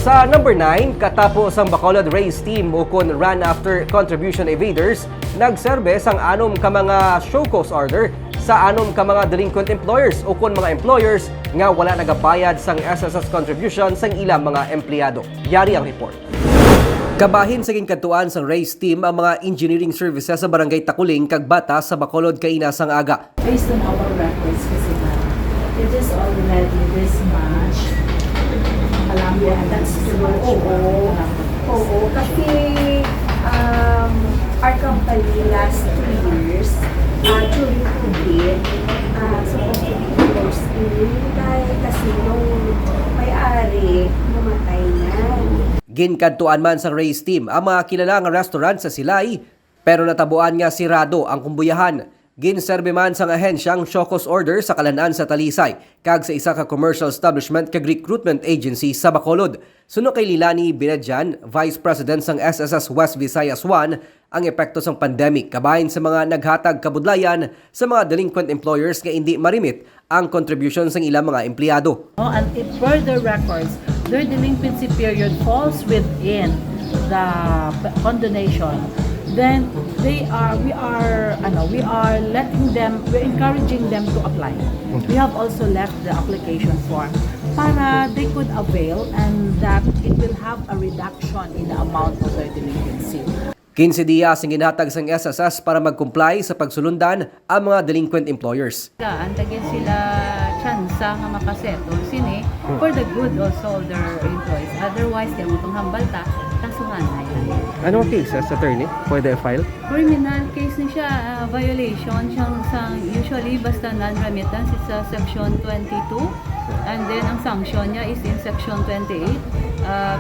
Sa number 9, katapos ang Bacolod Race Team o kun Run After Contribution Evaders, nagserbe sang anom ka mga show cause order sa anom ka mga delinquent employers o kun mga employers nga wala nagabayad sang SSS contribution sang ilang mga empleyado. Yari ang report. Kabahin sa ginkantuan sang race team ang mga engineering services sa Barangay Takuling kag bata sa Bacolod kaina sang aga. Based on our records kasi na it is already this much. Alam mo, that's true. Oo. Kasi our company last 2 years during COVID supposed to be closed dahil kasi yung may-ari namatay na. Ginkantuan man sa race team ang mga kilalang restaurant sa Silay, pero natabuan nga sirado ang kumbuyahan. Ginserbe man sang ahensyang show cause order sa Kalanaan sa Talisay, kag sa isa ka commercial establishment kag recruitment agency sa Bacolod. Suno kay Lilani Binedjan, Vice President sang SSS West Visayas 1, ang epekto sang pandemic kabahin sa mga naghatag kabudlayan sa mga delinquent employers nga hindi marimit ang contribution sang ilang mga empleyado. And it further records their delinquency period falls within the condonation. Then we are encouraging them to apply. We have also left the application form para they could avail and that it will have a reduction in the amount of their delinquency. 15 dias ang ginhatag sang SSS para mag-comply sa pagsulundan ang mga delinquent employers. Antagin sila tsansa nga makaseto sini for the good also of their employees. Otherwise, di mo itong hambalta, kasuhan na yan. Anong cases, attorney? Pwede file? Criminal case ni siya, violation siyang usually basta non-remittance is sa section 22 and then ang sanction niya is in section 28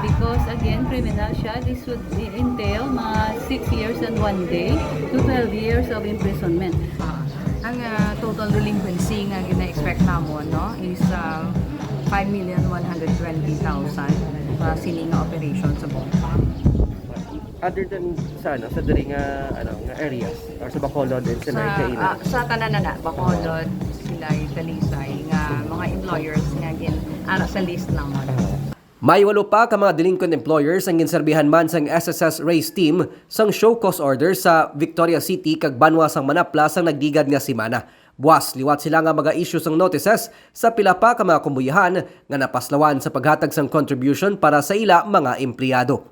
because again criminal siya, this would entail mga 6 years and 1 day to 12 years of imprisonment. Ang total delinquency nga gina-expect namo no is 5,120,000 sili nga operation sa buong. Other than sa diri nga areas or sa Bacolod din sa Kaina. Sa tanan na Bacolod, Silay, Talisay nga mga employers nga gin ara sa list lang mo. May 8 pa ka mga delinquent employers ang ginserbihan man sang SSS race team sang show cause order sa Victoria City kag Banwa sang Manapla sang nagdigad nga semana. Buwas liwat sila nga maga-issue sang notices sa pila pa ka mga kumbuyahan nga napaslawan sa paghatag sang contribution para sa ila mga empleyado.